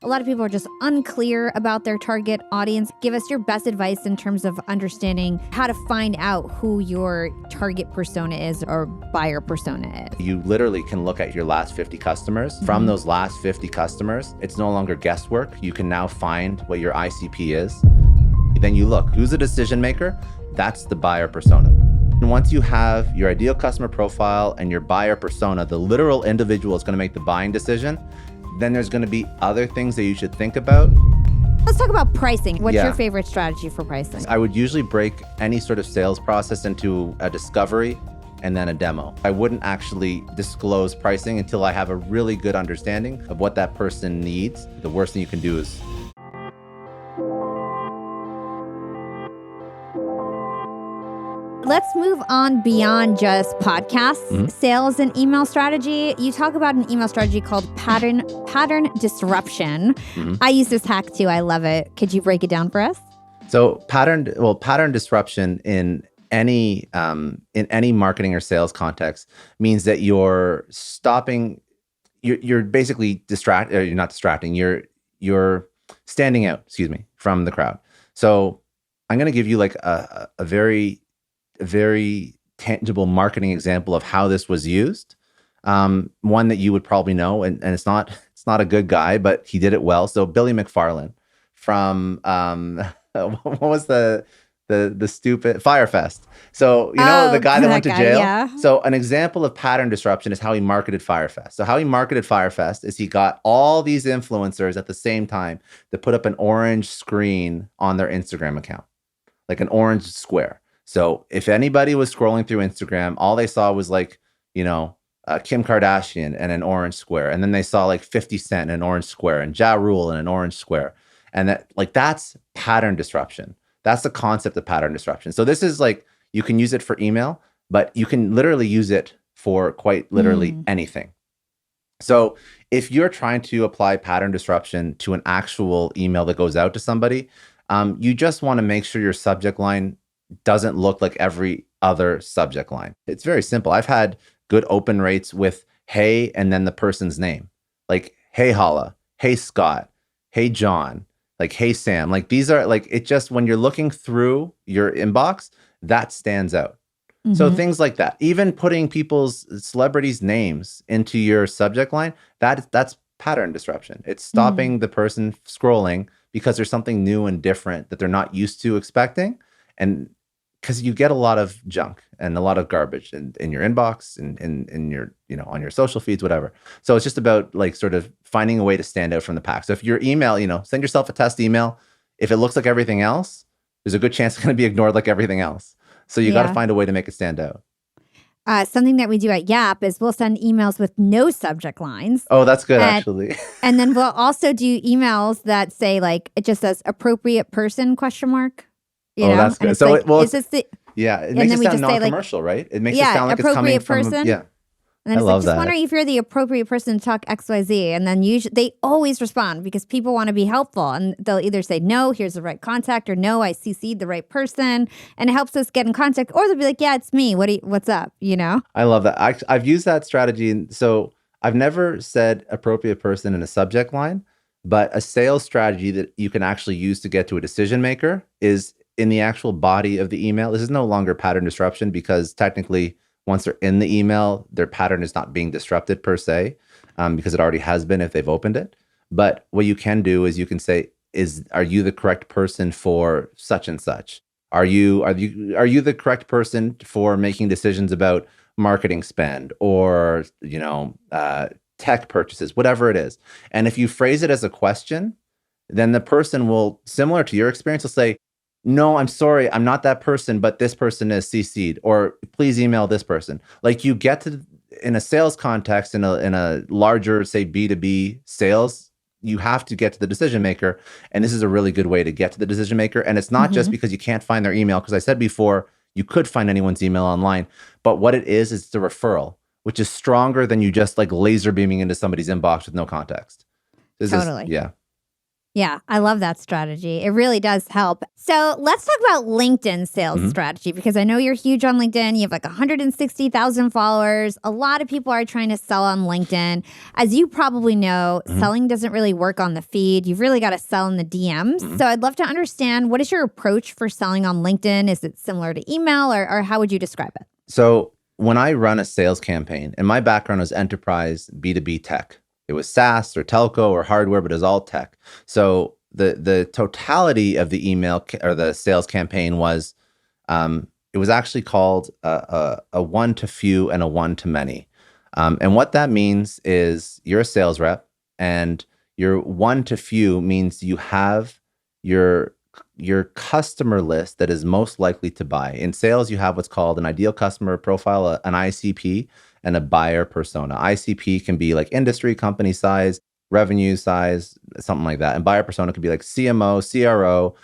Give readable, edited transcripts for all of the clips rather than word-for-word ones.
A lot of people are just unclear about their target audience. Give us your best advice in terms of understanding how to find out who your target persona is or buyer persona is. You literally can look at your last 50 customers. From those last 50 customers, it's no longer guesswork. You can now find what your ICP is. Then you look, who's a decision maker? That's the buyer persona. And once you have your ideal customer profile and your buyer persona, the literal individual is going to make the buying decision. Then there's going to be other things that you should think about. Let's talk about pricing. What's your favorite strategy for pricing? I would usually break any sort of sales process into a discovery and then a demo. I wouldn't actually disclose pricing until I have a really good understanding of what that person needs. The worst thing you can do is let's move on beyond just podcasts, sales and email strategy. You talk about an email strategy called pattern disruption. I use this hack too. I love it. Could you break it down for us? So pattern disruption in any marketing or sales context means that you're stopping, you're basically you're not distracting, you're standing out, from the crowd. So I'm going to give you like a very tangible marketing example of how this was used. One that you would probably know, and it's not a good guy, but he did it well. So Billy McFarland from what was the stupid Firefest. So the guy that went to jail. Yeah. So an example of pattern disruption is how he marketed Firefest. So how he marketed Firefest is he got all these influencers at the same time to put up an orange screen on their Instagram account, like an orange square. So if anybody was scrolling through Instagram, all they saw was like, Kim Kardashian and an orange square. And then they saw like 50 Cent in an orange square and Ja Rule in an orange square. And that's pattern disruption. That's the concept of pattern disruption. So this is like, you can use it for email, but you can literally use it for quite literally anything. So if you're trying to apply pattern disruption to an actual email that goes out to somebody, you just want to make sure your subject line doesn't look like every other subject line. It's very simple. I've had good open rates with hey and then the person's name. Like hey Hala, hey Scott, hey John, like hey Sam. Like these are like, it just, when you're looking through your inbox, that stands out. So things like that. Even putting celebrities' names into your subject line, that's pattern disruption. It's stopping the person scrolling because there's something new and different that they're not used to expecting. And because you get a lot of junk and a lot of garbage in your inbox and in your, on your social feeds, whatever. So it's just about like sort of finding a way to stand out from the pack. So if your email, send yourself a test email. If it looks like everything else, there's a good chance it's going to be ignored like everything else. So you got to find a way to make it stand out. Something that we do at Yap is we'll send emails with no subject lines. Oh, that's good, actually. And then we'll also do emails that say like, it just says appropriate person ? That's good. So like, it makes it sound non-commercial, right? It makes it sound like it's coming from person. And then it's just wondering if you're the appropriate person to talk XYZ. And then they always respond because people want to be helpful. And they'll either say, no, here's the right contact, or no, I CC'd the right person. And it helps us get in contact. Or they'll be like, yeah, it's me. What's up? I love that. I've used that strategy. So I've never said appropriate person in a subject line, but a sales strategy that you can actually use to get to a decision maker is in the actual body of the email. This is no longer pattern disruption because technically once they're in the email, their pattern is not being disrupted per se, because it already has been if they've opened it. But what you can do is you can say, are you the correct person for such and such? Are you the correct person for making decisions about marketing spend or, tech purchases, whatever it is. And if you phrase it as a question, then the person will, similar to your experience, will say, no, I'm sorry, I'm not that person, but this person is CC'd, or please email this person. Like you get to, in a sales context, in a larger, say B2B sales, you have to get to the decision maker. And this is a really good way to get to the decision maker. And it's not just because you can't find their email, because I said before, you could find anyone's email online, but what it is the referral, which is stronger than you just like laser beaming into somebody's inbox with no context. Totally. Yeah. Yeah, I love that strategy. It really does help. So let's talk about LinkedIn sales strategy, because I know you're huge on LinkedIn. You have like 160,000 followers. A lot of people are trying to sell on LinkedIn. As you probably know, selling doesn't really work on the feed. You've really got to sell in the DMs. So I'd love to understand, what is your approach for selling on LinkedIn? Is it similar to email, or how would you describe it? So when I run a sales campaign, and my background was enterprise B2B tech, it was SaaS or telco or hardware, but it was all tech. So the totality of the email or the sales campaign was, it was actually called a one to few and a one to many. And what that means is you're a sales rep, and your one to few means you have your customer list that is most likely to buy. In sales, you have what's called an ideal customer profile, an ICP, and a buyer persona. ICP can be like industry, company size, revenue size, something like that. And buyer persona could be like CMO, CRO,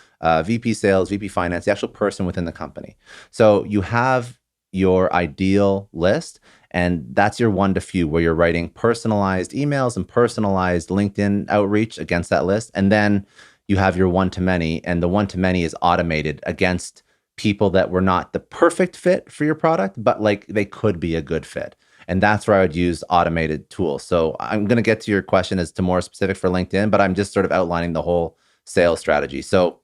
VP sales, VP finance, the actual person within the company. So you have your ideal list, and that's your one to few, where you're writing personalized emails and personalized LinkedIn outreach against that list. And then you have your one to many, and the one to many is automated against people that were not the perfect fit for your product, but like they could be a good fit. And that's where I would use automated tools. So I'm going to get to your question as to more specific for LinkedIn, but I'm just sort of outlining the whole sales strategy. So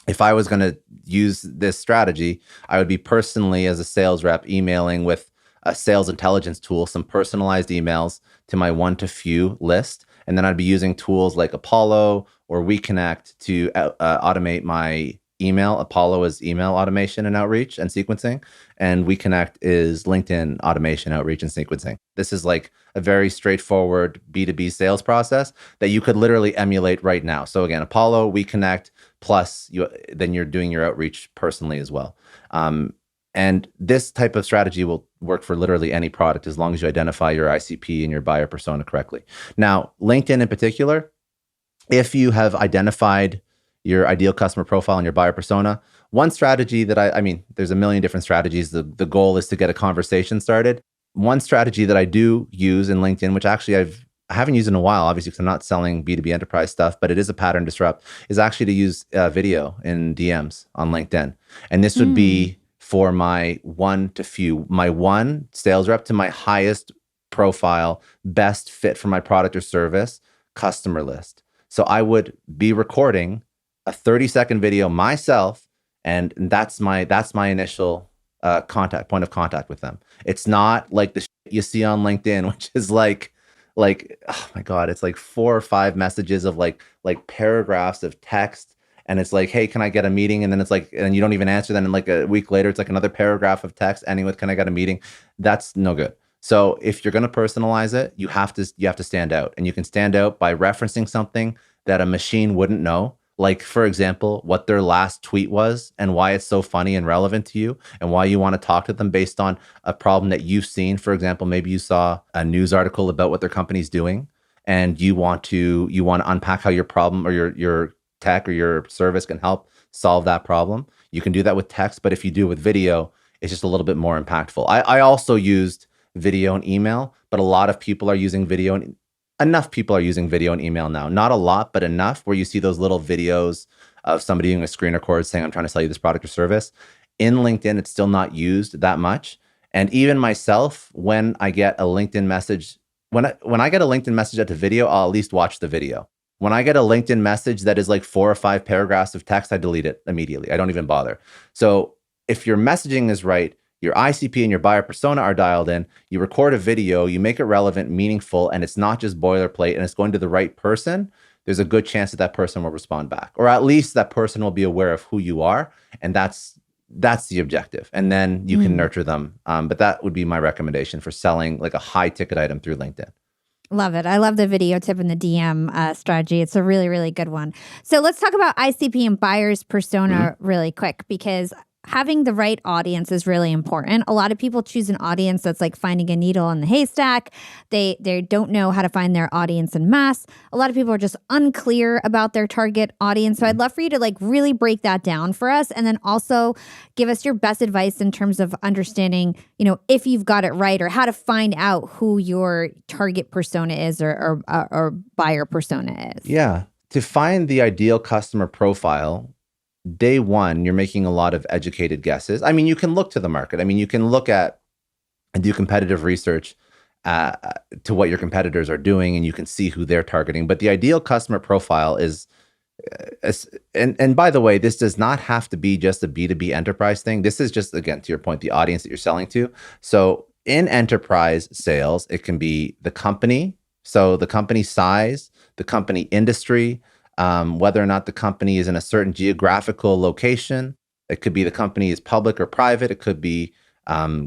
if I was going to use this strategy, I would be personally, as a sales rep, emailing with a sales intelligence tool, some personalized emails to my one to few list. And then I'd be using tools like Apollo or WeConnect to automate my email. Apollo is email automation and outreach and sequencing, and WeConnect is LinkedIn automation, outreach, and sequencing. This is like a very straightforward B2B sales process that you could literally emulate right now. So again, Apollo, WeConnect, plus then you're doing your outreach personally as well. And this type of strategy will work for literally any product as long as you identify your ICP and your buyer persona correctly. Now, LinkedIn in particular, if you have identified your ideal customer profile and your buyer persona, one strategy that I mean, there's a million different strategies. The goal is to get a conversation started. One strategy that I do use in LinkedIn, which actually I haven't used in a while, obviously, because I'm not selling B2B enterprise stuff, but it is a pattern disrupt, is actually to use video in DMs on LinkedIn. And this would be for my one to few, my one sales rep to my highest profile, best fit for my product or service customer list. So I would be recording a 30-second video myself, and that's my initial point of contact with them. It's not like the shit you see on LinkedIn, which is like, oh my God, it's like 4 or 5 messages of like paragraphs of text. And it's like, hey, can I get a meeting? And then it's like, and you don't even answer. Then like a week later, it's like another paragraph of text ending with, can I get a meeting? That's no good. So if you're going to personalize it, you have to stand out, and you can stand out by referencing something that a machine wouldn't know. Like, for example, what their last tweet was and why it's so funny and relevant to you, and why you want to talk to them based on a problem that you've seen. For example, maybe you saw a news article about what their company's doing, and you want to unpack how your problem or your tech or your service can help solve that problem. You can do that with text, but if you do it with video, it's just a little bit more impactful. I also used video and email, but a lot of people are using video, and enough people are using video and email now. Not a lot, but enough where you see those little videos of somebody doing a screen record saying, I'm trying to sell you this product or service. In LinkedIn, it's still not used that much. And even myself, when I get a LinkedIn message, when I get a LinkedIn message at the video, I'll at least watch the video. When I get a LinkedIn message that is like 4 or 5 paragraphs of text, I delete it immediately. I don't even bother. So if your messaging is right, your ICP and your buyer persona are dialed in, you record a video, you make it relevant, meaningful, and it's not just boilerplate, and it's going to the right person, there's a good chance that that person will respond back. Or at least that person will be aware of who you are. And that's the objective. And then you can nurture them. But that would be my recommendation for selling like a high ticket item through LinkedIn. Love it. I love the video tip and the DM strategy. It's a really, really good one. So let's talk about ICP and buyer's persona really quick, because having the right audience is really important. A lot of people choose an audience that's like finding a needle in the haystack. They don't know how to find their audience in mass. A lot of people are just unclear about their target audience. So I'd love for you to like really break that down for us, and then also give us your best advice in terms of understanding, you know, if you've got it right, or how to find out who your target persona is or buyer persona is. Yeah. to find the ideal customer profile, day one, you're making a lot of educated guesses. I mean, you can look to the market. I mean, you can look at and do competitive research to what your competitors are doing, and you can see who they're targeting. But the ideal customer profile is, and by the way, this does not have to be just a B2B enterprise thing. This is just, again, to your point, the audience that you're selling to. So in enterprise sales, it can be the company. So the company size, the company industry, whether or not the company is in a certain geographical location. It could be the company is public or private. It could be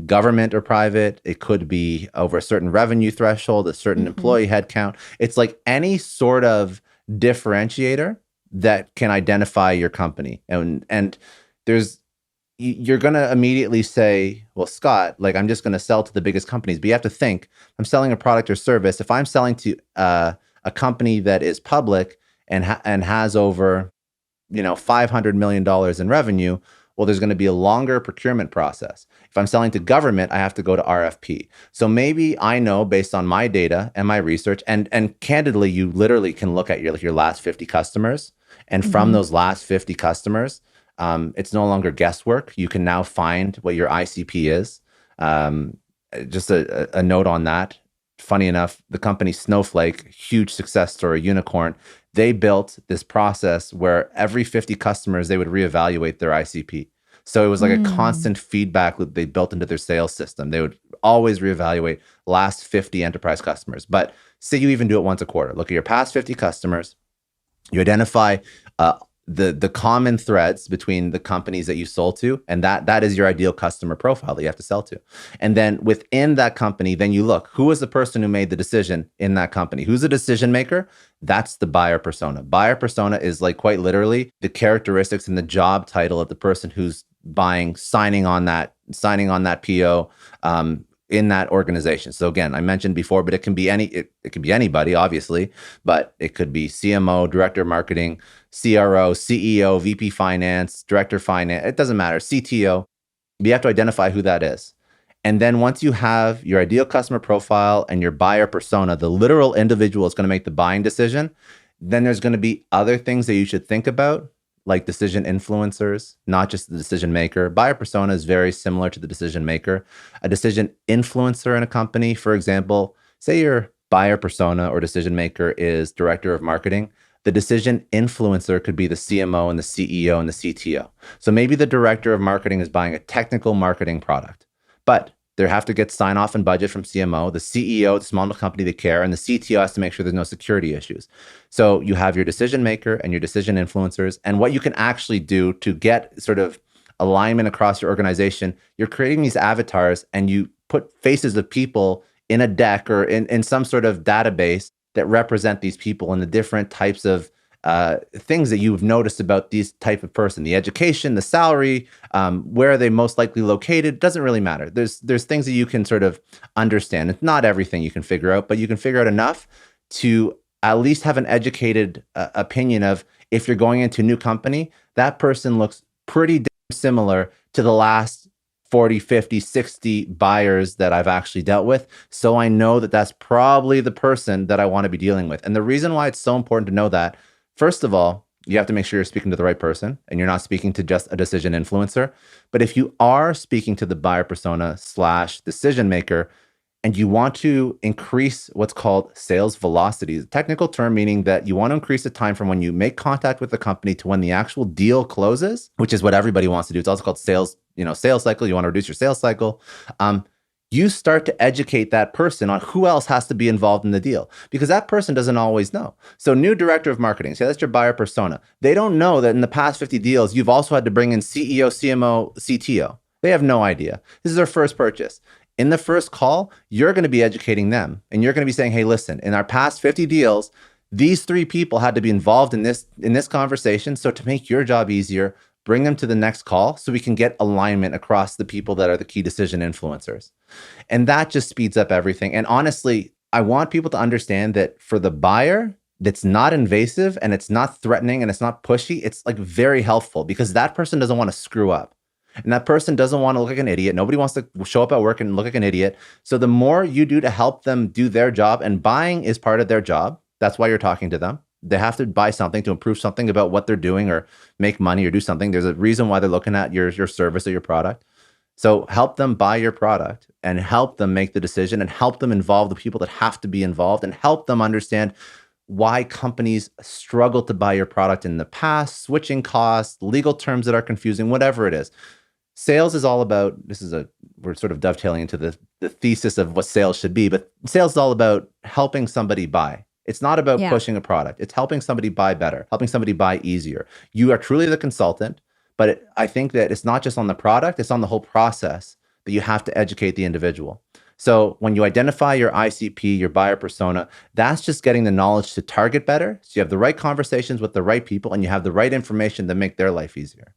government or private. It could be over a certain revenue threshold, a certain employee headcount. It's like any sort of differentiator that can identify your company. And you're going to immediately say, well, Scott, like, I'm just going to sell to the biggest companies. But you have to think, I'm selling a product or service. If I'm selling to a company that is public and has over, $500 million in revenue, well, there's going to be a longer procurement process. If I'm selling to government, I have to go to RFP. So maybe I know, based on my data and my research, and candidly, you literally can look at your last 50 customers. And from those last 50 customers, it's no longer guesswork. You can now find what your ICP is. Just a note on that. Funny enough, the company Snowflake, huge success story, unicorn, they built this process where every 50 customers, they would reevaluate their ICP. So it was like a constant feedback loop they built into their sales system. They would always reevaluate last 50 enterprise customers. But say you even do it once a quarter. Look at your past 50 customers. You identify the common threads between the companies that you sold to, and that is your ideal customer profile that you have to sell to. And then within that company, then you look, who is the person who made the decision in that company? Who's the decision maker? That's the buyer persona. Buyer persona is like quite literally the characteristics and the job title of the person who's buying, signing on that PO, in that organization. So again, I mentioned before, but it can be it could be anybody, obviously, but it could be CMO, director of marketing, CRO, CEO, VP finance, director of finance. It doesn't matter. CTO. You have to identify who that is. And then once you have your ideal customer profile and your buyer persona, the literal individual is going to make the buying decision. Then there's going to be other things that you should think about, like decision influencers, not just the decision maker. Buyer persona is very similar to the decision maker. A decision influencer in a company, for example, say your buyer persona or decision maker is director of marketing. The decision influencer could be the CMO and the CEO and the CTO. So maybe the director of marketing is buying a technical marketing product, but they have to get sign off and budget from CMO, the CEO, the small enough company they care, and the CTO has to make sure there's no security issues. So you have your decision maker and your decision influencers, and what you can actually do to get sort of alignment across your organization, you're creating these avatars and you put faces of people in a deck or in some sort of database that represent these people and the different types of things that you've noticed about these type of person, the education, the salary, where are they most likely located, doesn't really matter. There's things that you can sort of understand. It's not everything you can figure out, but you can figure out enough to at least have an educated opinion of, if you're going into a new company, that person looks pretty damn similar to the last 40, 50, 60 buyers that I've actually dealt with. So I know that that's probably the person that I want to be dealing with. And the reason why it's so important to know that, first of all, you have to make sure you're speaking to the right person and you're not speaking to just a decision influencer. But if you are speaking to the buyer persona / decision maker, and you want to increase what's called sales velocity, a technical term meaning that you want to increase the time from when you make contact with the company to when the actual deal closes, which is what everybody wants to do. It's also called sales cycle. You want to reduce your sales cycle. You start to educate that person on who else has to be involved in the deal, because that person doesn't always know. So new director of marketing, say that's your buyer persona. They don't know that in the past 50 deals, you've also had to bring in CEO, CMO, CTO. They have no idea. This is their first purchase. In the first call, you're going to be educating them and you're going to be saying, hey, listen, in our past 50 deals, these 3 people had to be involved in this conversation. So to make your job easier, bring them to the next call so we can get alignment across the people that are the key decision influencers. And that just speeds up everything. And honestly, I want people to understand that for the buyer, that's not invasive and it's not threatening and it's not pushy. It's like very helpful, because that person doesn't want to screw up. And that person doesn't want to look like an idiot. Nobody wants to show up at work and look like an idiot. So the more you do to help them do their job, and buying is part of their job. That's why you're talking to them. They have to buy something to improve something about what they're doing or make money or do something. There's a reason why they're looking at your service or your product. So help them buy your product and help them make the decision and help them involve the people that have to be involved and help them understand why companies struggle to buy your product in the past, switching costs, legal terms that are confusing, whatever it is. Sales is all about, we're sort of dovetailing into the thesis of what sales should be, but sales is all about helping somebody buy. It's not about pushing a product. It's helping somebody buy better, helping somebody buy easier. You are truly the consultant, but I think that it's not just on the product, it's on the whole process that you have to educate the individual. So when you identify your ICP, your buyer persona, that's just getting the knowledge to target better. So you have the right conversations with the right people and you have the right information to make their life easier.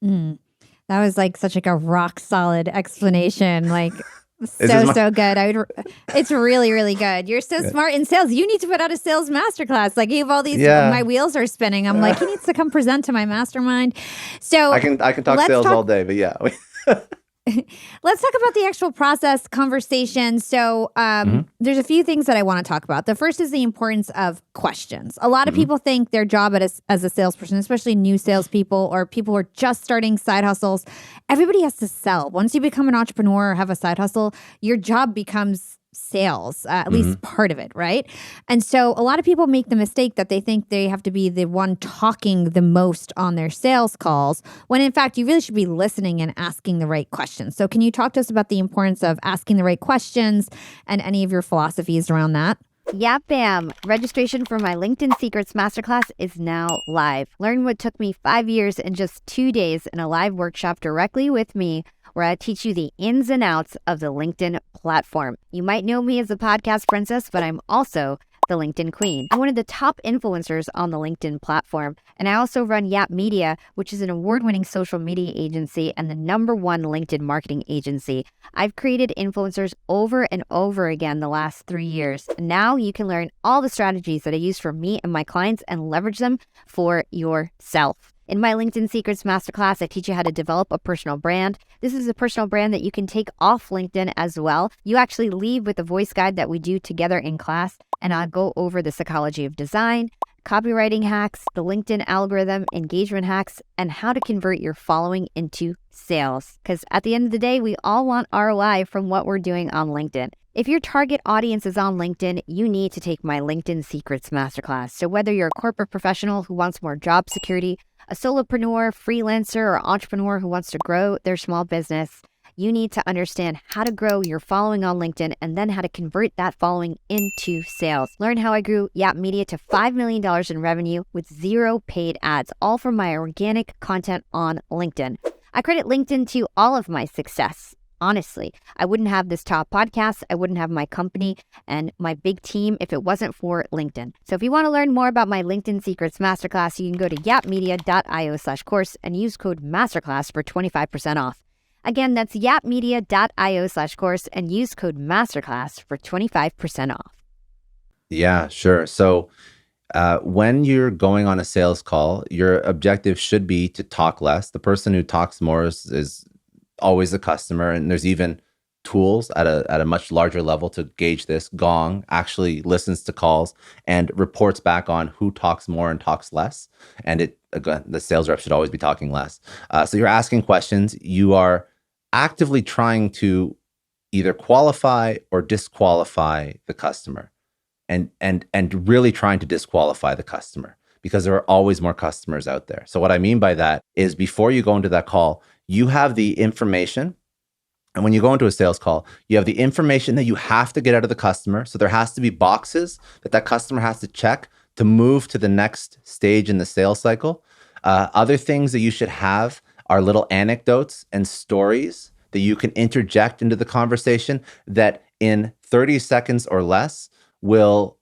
That was like such like a rock solid explanation. Like so good. It's really, really good. You're so smart in sales. You need to put out a sales masterclass. Like you have all these, my wheels are spinning. I'm like, he needs to come present to my mastermind. So I can talk sales all day, but yeah. Let's talk about the actual process conversation. So there's a few things that I want to talk about. The first is the importance of questions. A lot of people think their job as a salesperson, especially new salespeople or people who are just starting side hustles, everybody has to sell. Once you become an entrepreneur or have a side hustle, your job becomes sales, at least part of it, right? And so a lot of people make the mistake that they think they have to be the one talking the most on their sales calls, when in fact you really should be listening and asking the right questions. So can you talk to us about the importance of asking the right questions and any of your philosophies around that? Yap bam! Registration for my LinkedIn Secrets Masterclass is now live. Learn what took me 5 years in just 2 days in a live workshop directly with me, where I teach you the ins and outs of the LinkedIn platform. You might know me as the podcast princess, but I'm also the LinkedIn queen. I'm one of the top influencers on the LinkedIn platform, and I also run Yap Media, which is an award-winning social media agency and the #1 LinkedIn marketing agency. I've created influencers over and over again the last 3 years. Now you can learn all the strategies that I use for me and my clients and leverage them for yourself. In my LinkedIn Secrets Masterclass, I teach you how to develop a personal brand. This is a personal brand that you can take off LinkedIn as well. You actually leave with a voice guide that we do together in class, and I'll go over the psychology of design, copywriting hacks, the LinkedIn algorithm, engagement hacks, and how to convert your following into sales. Because at the end of the day, we all want ROI from what we're doing on LinkedIn. If your target audience is on LinkedIn, you need to take my LinkedIn Secrets Masterclass. So whether you're a corporate professional who wants more job security, a solopreneur, freelancer, or entrepreneur who wants to grow their small business, you need to understand how to grow your following on LinkedIn and then how to convert that following into sales. Learn how I grew Yap Media to $5 million in revenue with 0 paid ads, all from my organic content on LinkedIn. I credit LinkedIn to all of my success. Honestly, I wouldn't have this top podcast, I wouldn't have my company and my big team if it wasn't for LinkedIn. So if you want to learn more about my LinkedIn Secrets Masterclass, you can go to yapmedia.io/course and use code MASTERCLASS for 25% off. Again, that's yapmedia.io/course and use code MASTERCLASS for 25% off. Yeah, sure. So when you're going on a sales call, your objective should be to talk less. The person who talks more is always the customer, and there's even tools at a much larger level to gauge this. Gong actually listens to calls and reports back on who talks more and talks less. And the sales rep should always be talking less. So you're asking questions. You are actively trying to either qualify or disqualify the customer, and really trying to disqualify the customer, because there are always more customers out there. So what I mean by that is, before you go into that call, you have the information. And when you go into a sales call, you have the information that you have to get out of the customer. So there has to be boxes that customer has to check to move to the next stage in the sales cycle. Other things that you should have are little anecdotes and stories that you can interject into the conversation that in 30 seconds or less will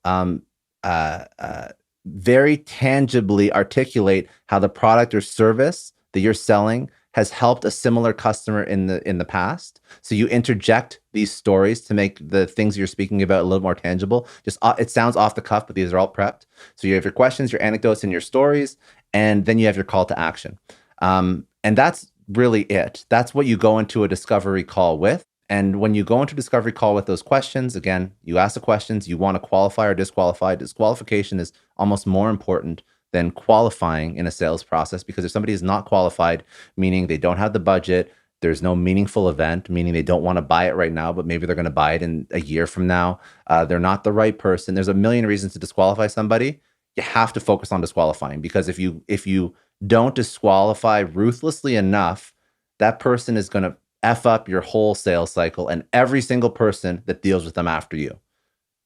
very tangibly articulate how the product or service that you're selling has helped a similar customer in the past. So you interject these stories to make the things you're speaking about a little more tangible. Just it sounds off the cuff, but these are all prepped. So you have your questions, your anecdotes, and your stories, and then you have your call to action. And that's really it. That's what you go into a discovery call with. And when you go into discovery call with those questions, again, you ask the questions, you want to qualify or disqualify. Disqualification is almost more important than qualifying in a sales process, because if somebody is not qualified, meaning they don't have the budget, there's no meaningful event, meaning they don't want to buy it right now, but maybe they're going to buy it in a year from now. They're not the right person. There's a million reasons to disqualify somebody. You have to focus on disqualifying, because if you don't disqualify ruthlessly enough, that person is going to F up your whole sales cycle and every single person that deals with them after you.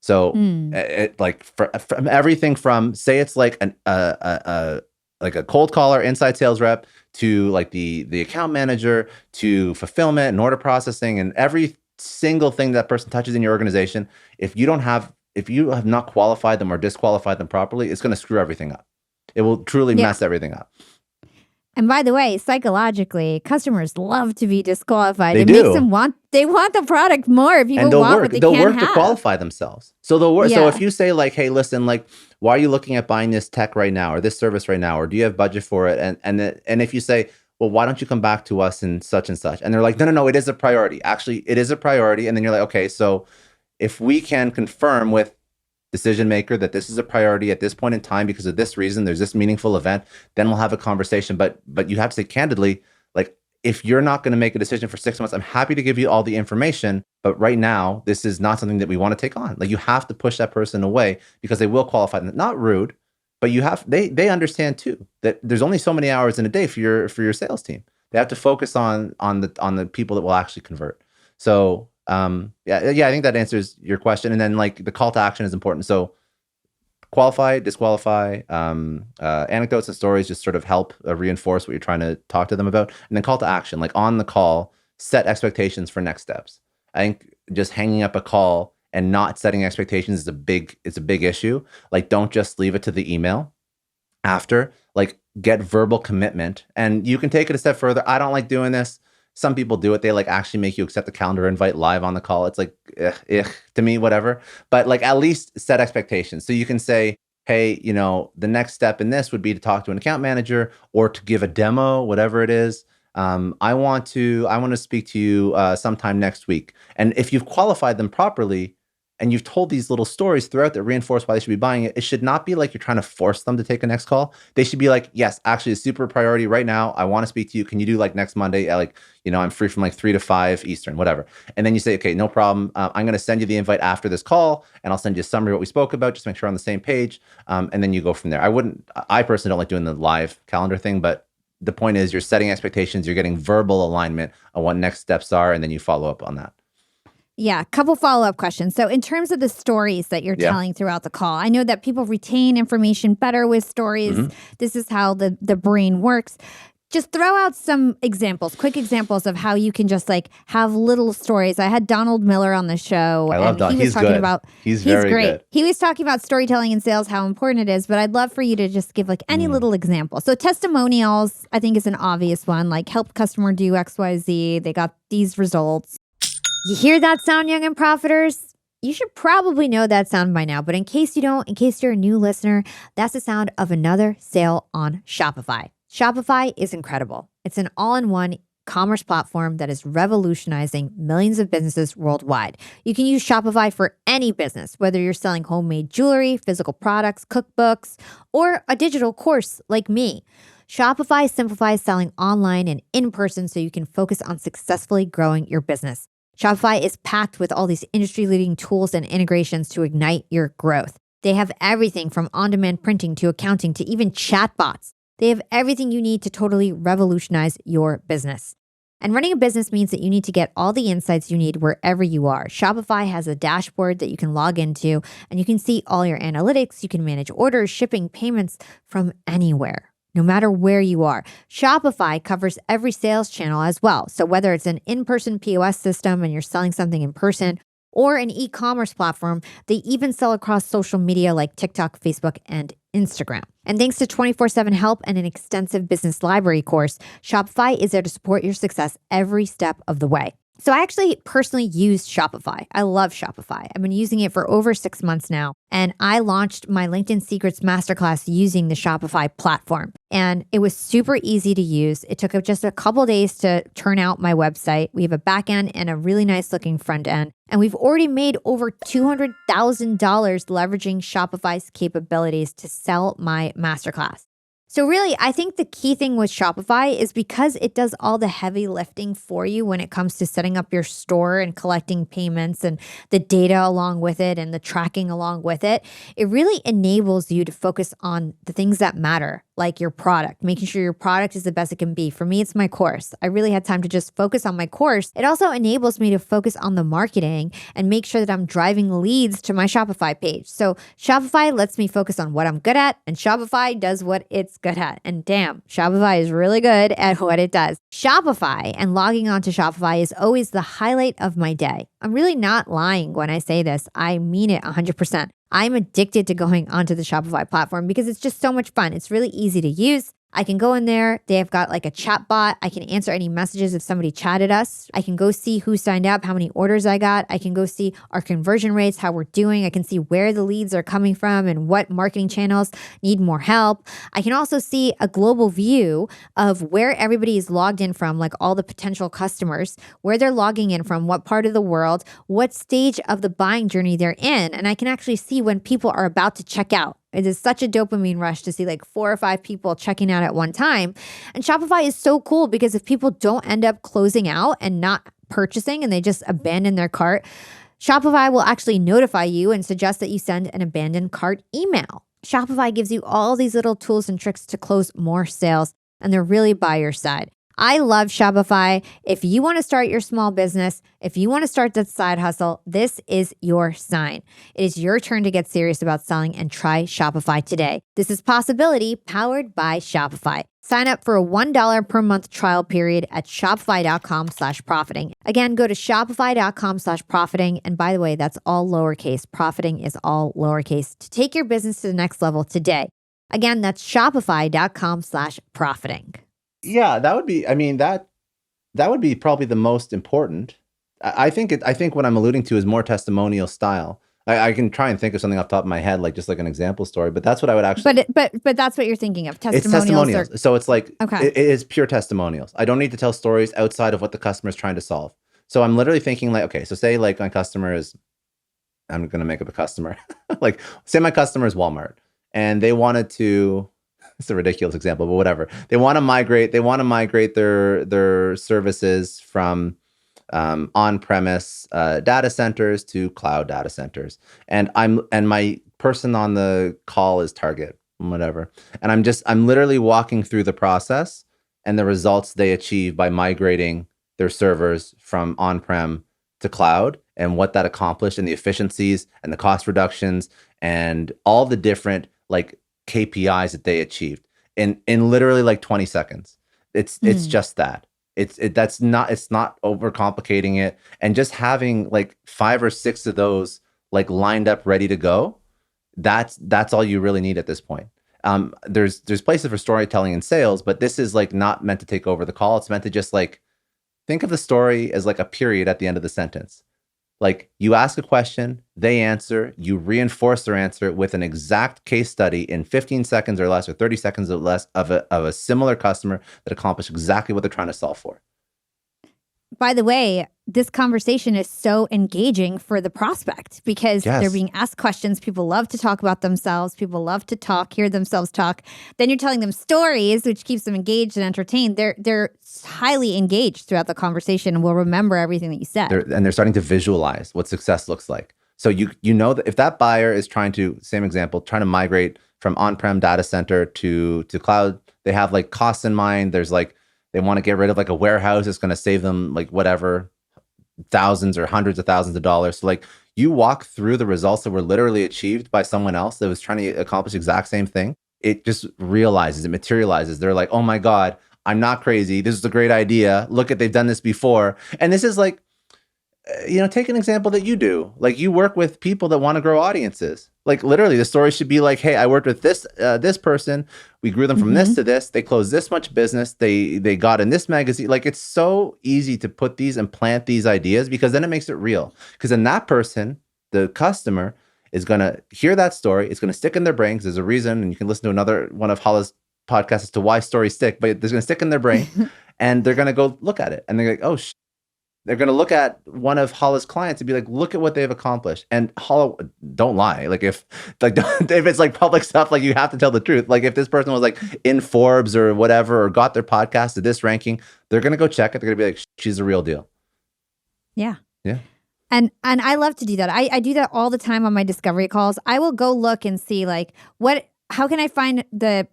So from everything from, say it's like like a cold caller, inside sales rep, to like the account manager, to fulfillment and order processing, and every single thing that person touches in your organization, if you have not qualified them or disqualified them properly, it's going to screw everything up. It will truly mess everything up. And by the way, psychologically, customers love to be disqualified. They It do. makes them they want the product more. People want what they they'll can't work have. to qualify themselves. So they'll work. So if you say like, hey, listen, like, why are you looking at buying this tech right now or this service right now, or do you have budget for it? And if you say, well, why don't you come back to us and such, and they're like, no, it is a priority. Actually, it is a priority. And then you're like, okay, so if we can confirm with decision maker that this is a priority at this point in time because of this reason, there's this meaningful event, then we'll have a conversation. But you have to say candidly, like, if you're not going to make a decision for 6 months, I'm happy to give you all the information, but right now this is not something that we want to take on. Like, you have to push that person away because they will qualify. Not rude, but they understand too that there's only so many hours in a day for your sales team. They have to focus on the people that will actually convert. So I think that answers your question. And then like the call to action is important. So qualify, disqualify, anecdotes and stories just sort of help reinforce what you're trying to talk to them about. And then call to action, like on the call, set expectations for next steps. I think just hanging up a call and not setting expectations is a big issue. Like, don't just leave it to the email after, like, get verbal commitment. And you can take it a step further. I don't like doing this. Some people do it. They like actually make you accept a calendar invite live on the call. It's like, to me, whatever. But like, at least set expectations. So you can say, hey, the next step in this would be to talk to an account manager or to give a demo, whatever it is. I want to speak to you sometime next week. And if you've qualified them properly and you've told these little stories throughout that reinforce why they should be buying it, it should not be like you're trying to force them to take a next call. They should be like, yes, actually, a super priority right now. I want to speak to you. Can you do like next Monday? I'm free from like 3 to 5 Eastern, whatever. And then you say, okay, no problem. I'm going to send you the invite after this call, and I'll send you a summary of what we spoke about, just to make sure we're on the same page. And then you go from there. I personally don't like doing the live calendar thing, but the point is you're setting expectations, you're getting verbal alignment on what next steps are, and then you follow up on that. Yeah, a couple follow-up questions. So in terms of the stories that you're telling throughout the call, I know that people retain information better with stories. Mm-hmm. This is how the brain works. Just throw out some examples, quick examples of how you can just like have little stories. I had Donald Miller on the show. I love Donald. He's talking good. About he's very great. Good. He was talking about storytelling in sales, how important it is. But I'd love for you to just give like any little example. So testimonials, I think, is an obvious one. Like, help customer do XYZ. They got these results. You hear that sound, young and profiters? You should probably know that sound by now, but in case you don't, in case you're a new listener, that's the sound of another sale on Shopify. Shopify is incredible. It's an all-in-one commerce platform that is revolutionizing millions of businesses worldwide. You can use Shopify for any business, whether you're selling homemade jewelry, physical products, cookbooks, or a digital course like me. Shopify simplifies selling online and in person so you can focus on successfully growing your business. Shopify is packed with all these industry-leading tools and integrations to ignite your growth. They have everything from on-demand printing to accounting to even chatbots. They have everything you need to totally revolutionize your business. And running a business means that you need to get all the insights you need wherever you are. Shopify has a dashboard that you can log into, and you can see all your analytics. You can manage orders, shipping, payments from anywhere, no matter where you are. Shopify covers every sales channel as well. So whether it's an in-person POS system and you're selling something in person, or an e-commerce platform, they even sell across social media like TikTok, Facebook, and Instagram. And thanks to 24/7 help and an extensive business library course, Shopify is there to support your success every step of the way. So I actually personally use Shopify. I love Shopify. I've been using it for over 6 months now. And I launched my LinkedIn Secrets Masterclass using the Shopify platform. And it was super easy to use. It took just a couple days to turn out my website. We have a back end and a really nice looking front end. And we've already made over $200,000 leveraging Shopify's capabilities to sell my masterclass. So really, I think the key thing with Shopify is because it does all the heavy lifting for you when it comes to setting up your store and collecting payments and the data along with it and the tracking along with it. It really enables you to focus on the things that matter, like your product, making sure your product is the best it can be. For me, it's my course. I really had time to just focus on my course. It also enables me to focus on the marketing and make sure that I'm driving leads to my Shopify page. So Shopify lets me focus on what I'm good at, and Shopify does what it's good at. And damn, Shopify is really good at what it does. Shopify and logging onto Shopify is always the highlight of my day. I'm really not lying when I say this. I mean it 100%. I'm addicted to going onto the Shopify platform because it's just so much fun. It's really easy to use. I can go in there. They have got like a chat bot. I can answer any messages if somebody chatted us. I can go see who signed up, how many orders I got. I can go see our conversion rates, how we're doing. I can see where the leads are coming from and what marketing channels need more help. I can also see a global view of where everybody is logged in from, like all the potential customers, where they're logging in from, what part of the world, what stage of the buying journey they're in. And I can actually see when people are about to check out. It is such a dopamine rush to see like 4 or 5 people checking out at one time. And Shopify is so cool because if people don't end up closing out and not purchasing and they just abandon their cart, Shopify will actually notify you and suggest that you send an abandoned cart email. Shopify gives you all these little tools and tricks to close more sales, and they're really by your side. I love Shopify. If you want to start your small business, if you want to start that side hustle, this is your sign. It is your turn to get serious about selling and try Shopify today. This is Possibility powered by Shopify. Sign up for a $1 per month trial period at shopify.com/profiting. Again, go to shopify.com/profiting. And by the way, that's all lowercase. Profiting is all lowercase to take your business to the next level today. Again, that's shopify.com/profiting. Yeah, that would be, I mean, that would be probably the most important. I think what I'm alluding to is more testimonial style. I can try and think of something off the top of my head, like just like an example story, but that's what I would actually. But that's what you're thinking of. It's testimonials. So it's like, okay. It is pure testimonials. I don't need to tell stories outside of what the customer is trying to solve. So I'm literally thinking like, okay, so say like my customer is, I'm going to make up a customer. Like say my customer is Walmart and they wanted to, it's a ridiculous example, but whatever. They want to migrate their services from on-premise data centers to cloud data centers. And my person on the call is Target, whatever. And I'm literally walking through the process and the results they achieve by migrating their servers from on-prem to cloud and what that accomplished and the efficiencies and the cost reductions and all the different like KPIs that they achieved in literally like 20 seconds. It's just that. It's not overcomplicating it, and just having like 5 or 6 of those like lined up ready to go. That's all you really need at this point. There's places for storytelling and sales, but this is like not meant to take over the call. It's meant to just like think of the story as like a period at the end of the sentence. Like you ask a question, they answer, you reinforce their answer with an exact case study in 15 seconds or less or 30 seconds or less of a similar customer that accomplished exactly what they're trying to solve for. By the way, this conversation is so engaging for the prospect because they're being asked questions. People love to talk about themselves. People love to hear themselves talk. Then you're telling them stories, which keeps them engaged and entertained. They're highly engaged throughout the conversation and will remember everything that you said. They're starting to visualize what success looks like. So you know that if that buyer is trying to, same example, trying to migrate from on-prem data center to cloud, they have like costs in mind. There's like, they want to get rid of like a warehouse that's going to save them like whatever, thousands or hundreds of thousands of dollars. So like you walk through the results that were literally achieved by someone else that was trying to accomplish the exact same thing. It just it materializes. They're like, oh my God, I'm not crazy. This is a great idea. Look at, they've done this before. And this is like, take an example that you do. Like you work with people that want to grow audiences. Like literally the story should be like, hey, I worked with this person. We grew them from this to this. They closed this much business. They got in this magazine. Like it's so easy to put these and plant these ideas because then it makes it real. Because then that person, the customer, is going to hear that story. It's going to stick in their brain because there's a reason. And you can listen to another one of Hala's podcasts as to why stories stick, but it's going to stick in their brain and they're going to go look at it. And they're like, oh, they're going to look at one of Hala's clients and be like, look at what they've accomplished. And Hala, don't lie. Like if it's like public stuff, like you have to tell the truth. Like if this person was like in Forbes or whatever, or got their podcast to this ranking, they're going to go check it. They're going to be like, she's a real deal. Yeah. Yeah. And I love to do that. I do that all the time on my discovery calls. I will go look and see like how can I find a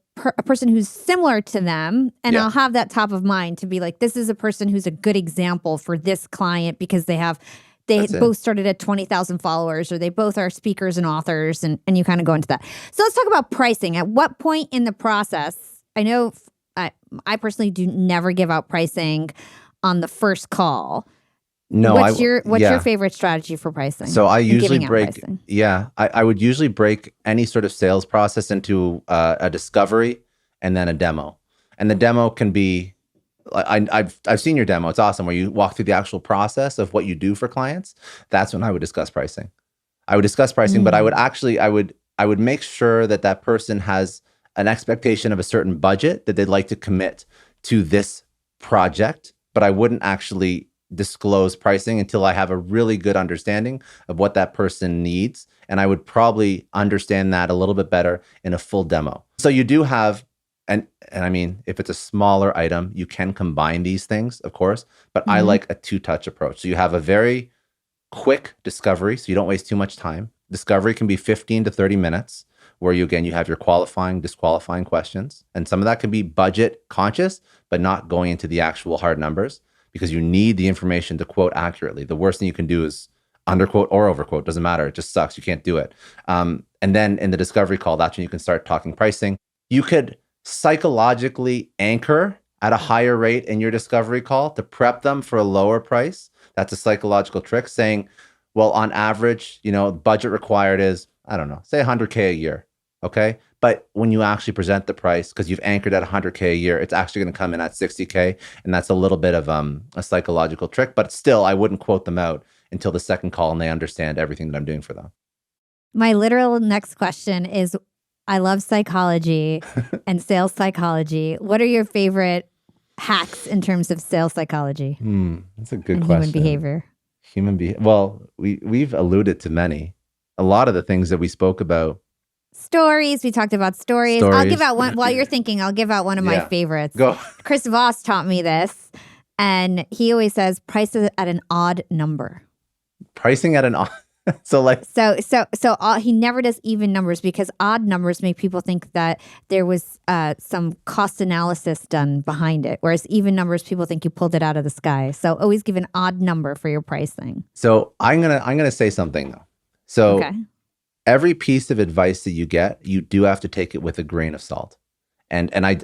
person who's similar to them, and I'll have that top of mind to be like, this is a person who's a good example for this client because they both started at 20,000 followers, or they both are speakers and authors, and you kind of go into that. So let's talk about pricing. At what point in the process, I know I personally do never give out pricing on the first call. No, what's your favorite strategy for pricing? So I usually I would usually break any sort of sales process into a discovery and then a demo. And the demo can be, I've seen your demo. It's awesome where you walk through the actual process of what you do for clients. That's when I would discuss pricing. I would discuss pricing, but I would make sure that person has an expectation of a certain budget that they'd like to commit to this project, but I wouldn't actually disclose pricing until I have a really good understanding of what that person needs. And I would probably understand that a little bit better in a full demo. So you do have, and I mean, if it's a smaller item, you can combine these things, of course, but I like a two-touch approach. So you have a very quick discovery, so you don't waste too much time. Discovery can be 15 to 30 minutes, where you have your qualifying, disqualifying questions. And some of that can be budget conscious, but not going into the actual hard numbers, because you need the information to quote accurately. The worst thing you can do is underquote or overquote. Doesn't matter. It just sucks. You can't do it. And then in the discovery call, that's when you can start talking pricing. You could psychologically anchor at a higher rate in your discovery call to prep them for a lower price. That's a psychological trick, saying, well, on average, budget required is, I don't know, say $100K a year. Okay. But when you actually present the price, because you've anchored at $100K a year, it's actually going to come in at $60K. And that's a little bit of a psychological trick. But still, I wouldn't quote them out until the second call and they understand everything that I'm doing for them. My literal next question is, I love psychology and sales psychology. What are your favorite hacks in terms of sales psychology? That's a good question. Human behavior. Well, we've alluded to many. A lot of the things that we spoke about. Stories. We talked about stories. I'll give out one while you're thinking. I'll give out one of my favorites. Go. Chris Voss taught me this, and he always says price it at an odd number. Pricing at an odd. So he never does even numbers, because odd numbers make people think that there was some cost analysis done behind it, whereas even numbers, people think you pulled it out of the sky. So always give an odd number for your pricing. So I'm gonna say something though. So. Okay. Every piece of advice that you get, you do have to take it with a grain of salt. And I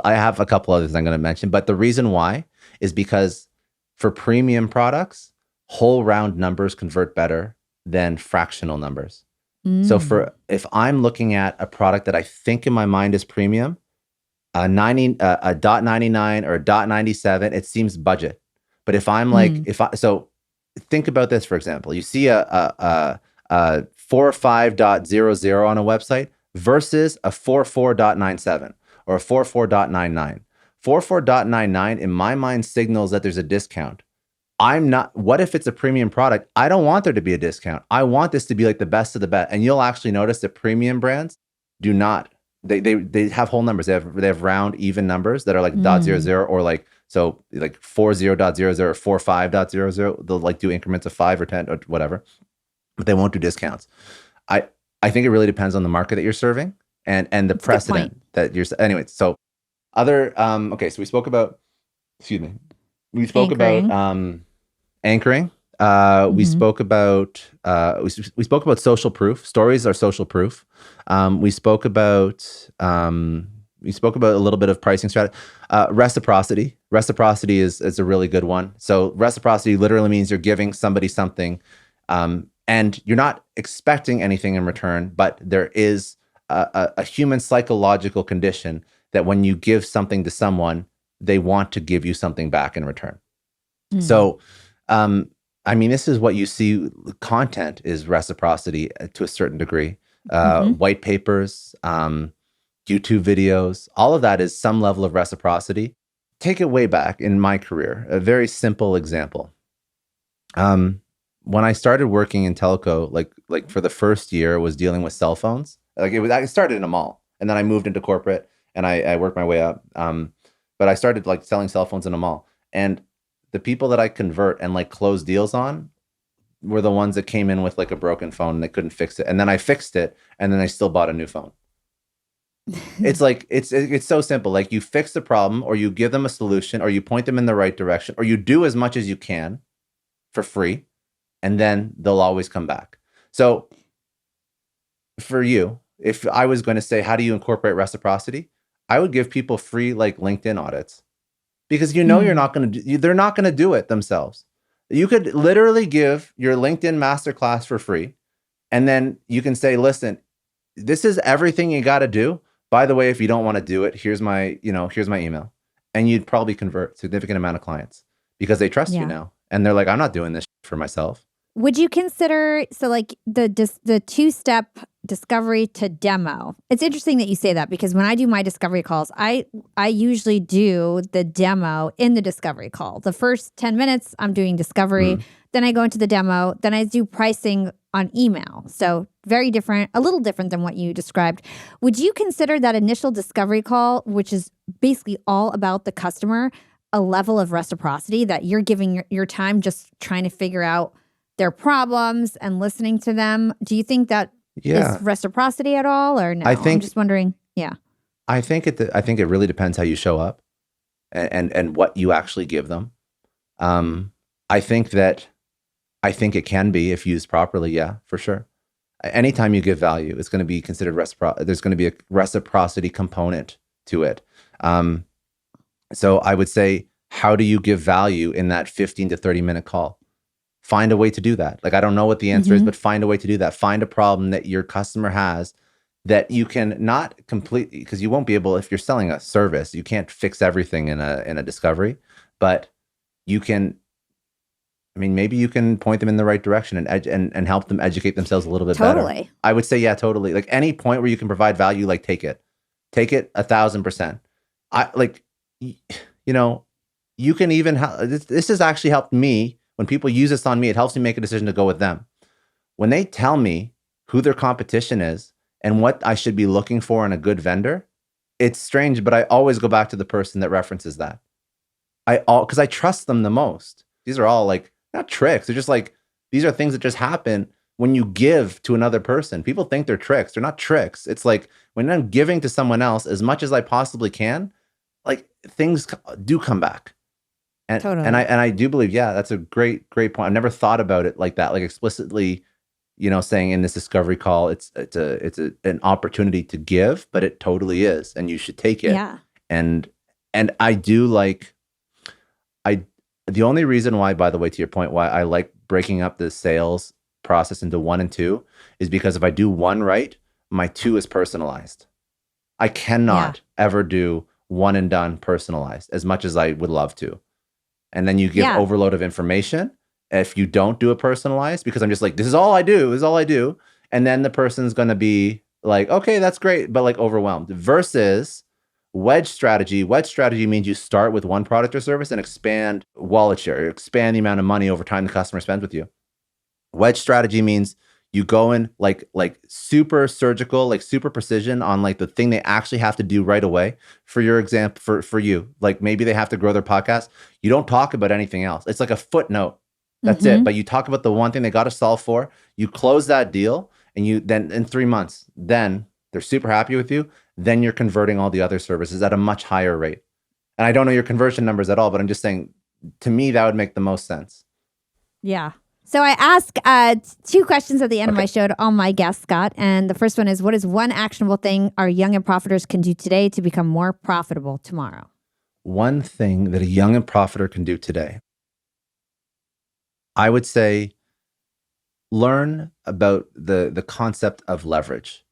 have a couple others I'm going to mention, but the reason why is because for premium products, whole round numbers convert better than fractional numbers. So if I'm looking at a product that I think in my mind is premium, a $0.99 or a $0.97, it seems budget. But if I'm like, so think about this, for example, you see a 45.00 on a website versus a 44.97 or a 44.99. 44.99 in my mind signals that there's a discount. What if it's a premium product? I don't want there to be a discount. I want this to be like the best of the best. And you'll actually notice that premium brands do not. They have whole numbers. They have round, even numbers that are like .00 or like 40.00 or 45.00. They'll like do increments of 5 or 10 or whatever, but they won't do discounts. I think it really depends on the market that you're serving and the That's precedent that you're. Anyway, so other okay. So we spoke about. Excuse me. We spoke about anchoring. We spoke about we spoke about social proof. Stories are social proof. We spoke about we spoke about a little bit of pricing strategy. Reciprocity. Reciprocity is a really good one. So reciprocity literally means you're giving somebody something, and you're not expecting anything in return, but there is a human psychological condition that when you give something to someone, they want to give you something back in return. So, I mean, this is what you see. Content is reciprocity to a certain degree. White papers, YouTube videos, all of that is some level of reciprocity. Take it way back in my career, a very simple example. When I started working in telco, like for the first year, was dealing with cell phones. I started in a mall, and then I moved into corporate, and I worked my way up. But I started like selling cell phones in a mall, and the people that I convert and like close deals on were the ones that came in with like a broken phone and they couldn't fix it. And then I fixed it, and then I still bought a new phone. It's like, it's so simple. Like, you fix the problem, or you give them a solution, or you point them in the right direction, or you do as much as you can for free, and then they'll always come back. So for you, if I was going to say, how do you incorporate reciprocity? I would give people free like LinkedIn audits, because you're not going to they're not going to do it themselves. You could literally give your LinkedIn masterclass for free, and then you can say, listen, this is everything you got to do. By the way, if you don't want to do it, here's my email. And you'd probably convert a significant amount of clients because they trust you now. And they're like, I'm not doing this for myself. Would you consider, so like the two-step discovery to demo? It's interesting that you say that, because when I do my discovery calls, I usually do the demo in the discovery call. The first 10 minutes, I'm doing discovery. Then I go into the demo. Then I do pricing on email. So very different, a little different than what you described. Would you consider that initial discovery call, which is basically all about the customer, a level of reciprocity, that you're giving your time just trying to figure out their problems and listening to them? Do you think that is reciprocity at all, or no? I'm just wondering. Yeah. I think it really depends how you show up and what you actually give them. I think it can be, if used properly. Yeah, for sure. Anytime you give value, it's going to be considered there's going to be a reciprocity component to it. So I would say, how do you give value in that 15 to 30 minute call? Find a way to do that. Like, I don't know what the answer is, but find a way to do that. Find a problem that your customer has that you can not completely, because you won't be able, if you're selling a service, you can't fix everything in a discovery, but you can, I mean, maybe you can point them in the right direction and help them educate themselves a little bit better. I would say, yeah, totally. Like, any point where you can provide value, like, take it 1,000%. You can even, this has actually helped me. When people use this on me, it helps me make a decision to go with them. When they tell me who their competition is and what I should be looking for in a good vendor, it's strange, but I always go back to the person that references that. Because I trust them the most. These are all like, not tricks. They're just like, these are things that just happen when you give to another person. People think they're tricks. They're not tricks. It's like, when I'm giving to someone else as much as I possibly can, like, things do come back. And, and I do believe, that's a great point. I've never thought about it like that, like explicitly, saying in this discovery call, it's an opportunity to give, but it totally is, and you should take it. Yeah. And I do like, the only reason why, by the way, to your point, why I like breaking up the sales process into 1 and 2 is because if I do 1 right, my 2 is personalized. I cannot ever do 1 and done personalized as much as I would love to. And then you give overload of information if you don't do it personalized, because I'm just like, this is all I do. And then the person's going to be like, okay, that's great, but like overwhelmed. Versus wedge strategy. Wedge strategy means you start with 1 product or service and expand wallet share, expand the amount of money over time the customer spends with you. Wedge strategy means you go in like super surgical, like super precision on like the thing they actually have to do right away. For your example, for you, like maybe they have to grow their podcast. You don't talk about anything else. It's like a footnote. That's it. But you talk about the one thing they got to solve for. You close that deal, and you then in 3 months, then they're super happy with you. Then you're converting all the other services at a much higher rate. And I don't know your conversion numbers at all, but I'm just saying, to me, that would make the most sense. Yeah. So I ask 2 questions at the end of my show to all my guests, Scott. And the first one is, what is one actionable thing our young and profiters can do today to become more profitable tomorrow? One thing that a young and profiter can do today, I would say, learn about the concept of leverage.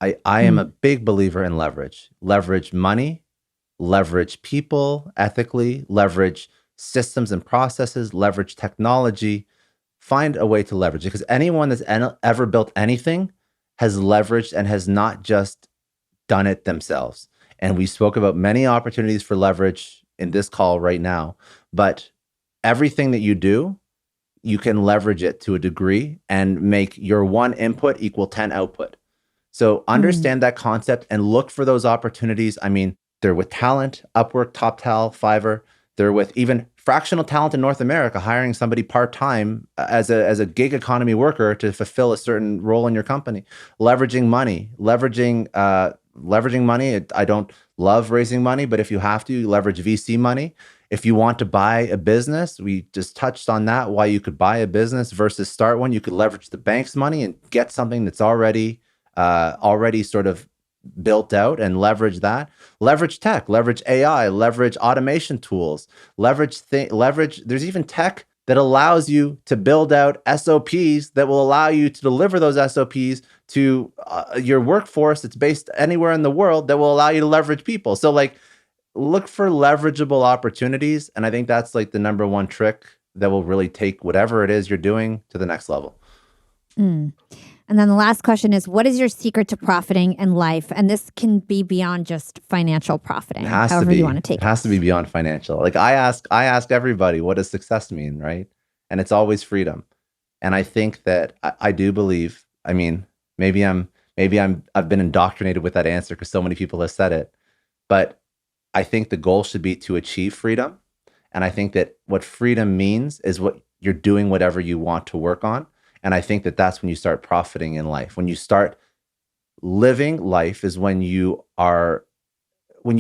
I am a big believer in leverage. Leverage money, leverage people ethically, leverage systems and processes, leverage technology. Find a way to leverage it, because anyone that's ever built anything has leveraged and has not just done it themselves. And we spoke about many opportunities for leverage in this call right now, but everything that you do, you can leverage it to a degree and make your 1 input equal 10 output. So understand that concept and look for those opportunities. I mean, they're with talent, Upwork, TopTal, Fiverr. They're with even fractional talent in North America, hiring somebody part-time as a gig economy worker to fulfill a certain role in your company. Leveraging money. I don't love raising money, but if you have to, you leverage VC money. If you want to buy a business, we just touched on that, why you could buy a business versus start one. You could leverage the bank's money and get something that's already sort of built out and leverage that. Leverage tech, leverage AI, leverage automation tools, leverage. There's even tech that allows you to build out SOPs that will allow you to deliver those SOPs to your workforce that's based anywhere in the world that will allow you to leverage people. So like, look for leverageable opportunities. And I think that's like the number 1 trick that will really take whatever it is you're doing to the next level. And then the last question is, what is your secret to profiting in life? And this can be beyond just financial profiting, however you want to take it. It has to be beyond financial. Like I ask everybody, what does success mean, right? And it's always freedom. And I think that I do believe, I mean, maybe I've been indoctrinated with that answer because so many people have said it, but I think the goal should be to achieve freedom. And I think that what freedom means is what you're doing, whatever you want to work on. And I think that that's when you start profiting in life. When you start living life is when you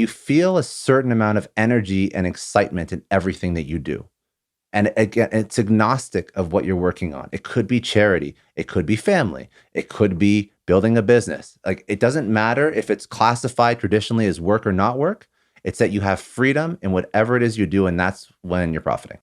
feel a certain amount of energy and excitement in everything that you do. And again, it's agnostic of what you're working on. It could be charity. It could be family. It could be building a business. Like, it doesn't matter if it's classified traditionally as work or not work. It's that you have freedom in whatever it is you do, and that's when you're profiting.